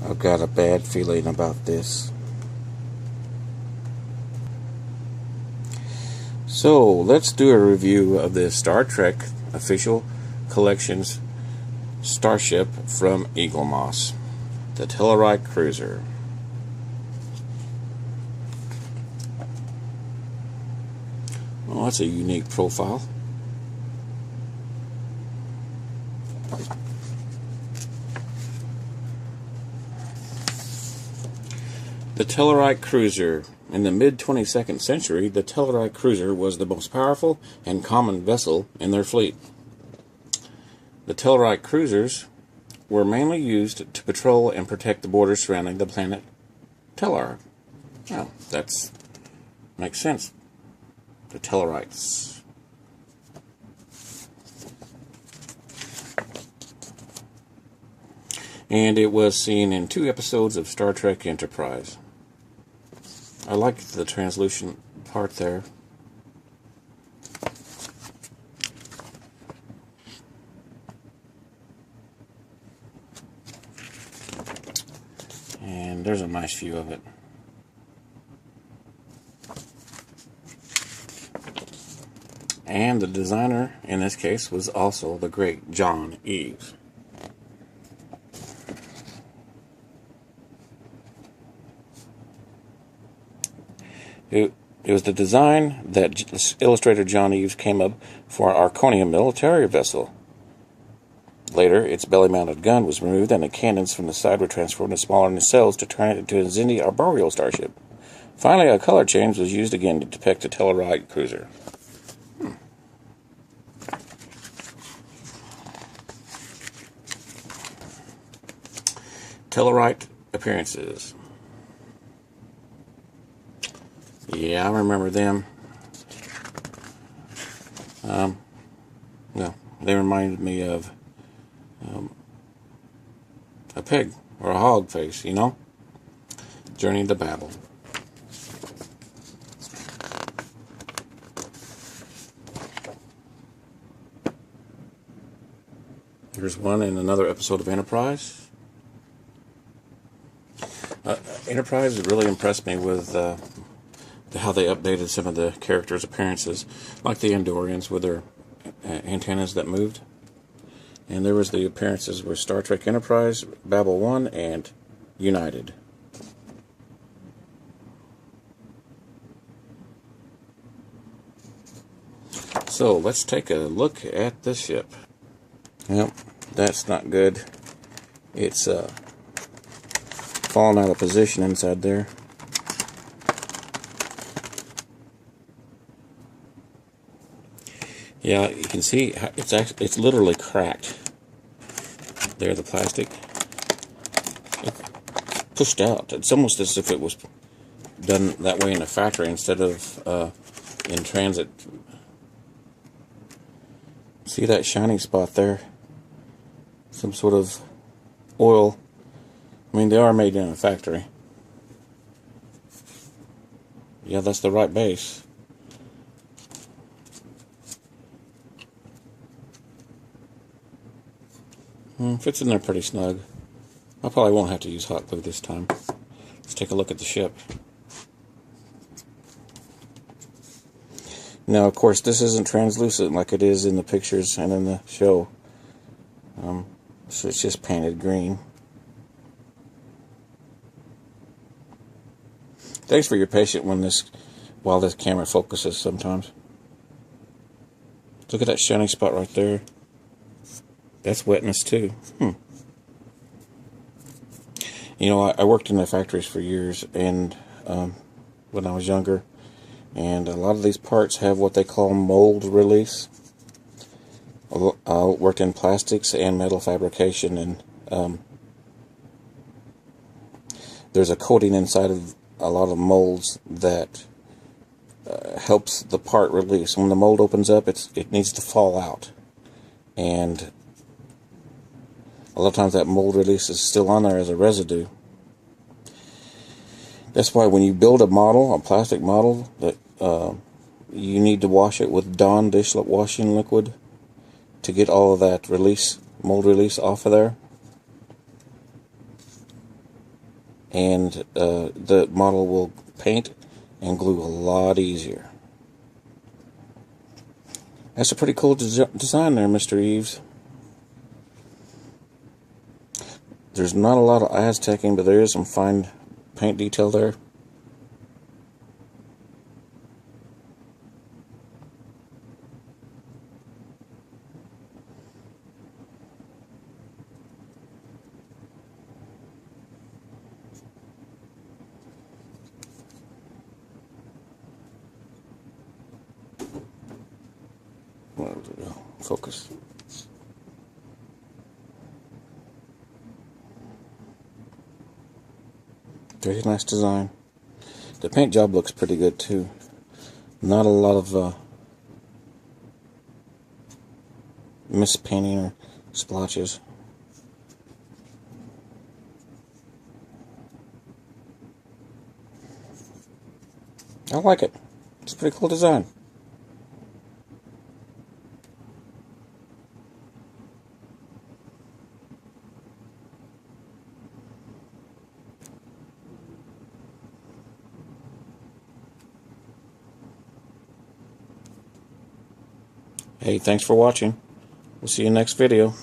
I've got a bad feeling about this. So, let's do a review of the Star Trek Official Collections Starship from eaglemoss, the Tellarite Cruiser. Well, that's a unique profile. The Tellarite Cruiser. In the mid-22nd century, the Tellarite Cruiser was the most powerful and common vessel in their fleet. The Tellarite Cruisers were mainly used to patrol and protect the borders surrounding the planet Tellar. Well, that makes sense. The Tellarites. And it was seen in 2 episodes of Star Trek Enterprise. I like the translucent part there. And there's a nice view of it. And the designer in this case was also the great John Eves. It was the design that illustrator John Eves came up for our Arconium military vessel. Later, its belly-mounted gun was removed and the cannons from the side were transformed into smaller nacelles to turn it into a Xindi arboreal starship. Finally, a color change was used again to depict the Tellarite Cruiser. Tellarite appearances. Yeah, I remember them. No, they reminded me of a pig or a hog face, you know? Journey to battle. Here's one in another episode of Enterprise. Enterprise really impressed me with how they updated some of the characters' appearances, like the Andorians with their antennas that moved. And there was the appearances with Star Trek Enterprise, Babel 1, and United. So, let's take a look at the ship. Yep, that's not good. It's falling out of position inside there. Yeah, you can see it's literally cracked. There, the plastic. It's pushed out. It's almost as if it was done that way in a factory instead of in transit. See that shiny spot there? Some sort of oil. I mean, they are made in a factory. Yeah, that's the right base. Fits in there pretty snug. I probably won't have to use hot glue this time. Let's take a look at the ship. Now, of course, this isn't translucent like it is in the pictures and in the show. So it's just painted green. Thanks for your patience while this camera focuses sometimes. Look at that shiny spot right there. That's wetness too. You know, I worked in the factories for years, and when I was younger, and a lot of these parts have what they call mold release. I worked in plastics and metal fabrication, and there's a coating inside of a lot of molds that helps the part release. When the mold opens up, it needs to fall out, and a lot of times that mold release is still on there as a residue. That's why when you build a model, a plastic model, that you need to wash it with Dawn dish washing liquid to get all of that mold release off of there. and the model will paint and glue a lot easier. That's a pretty cool design there, Mr. Eves. There's not a lot of Aztecing, but there is some fine paint detail there. Focus. Very nice design. The paint job looks pretty good too. Not a lot of mispainting or splotches. I like it. It's a pretty cool design. Hey, thanks for watching. We'll see you next video.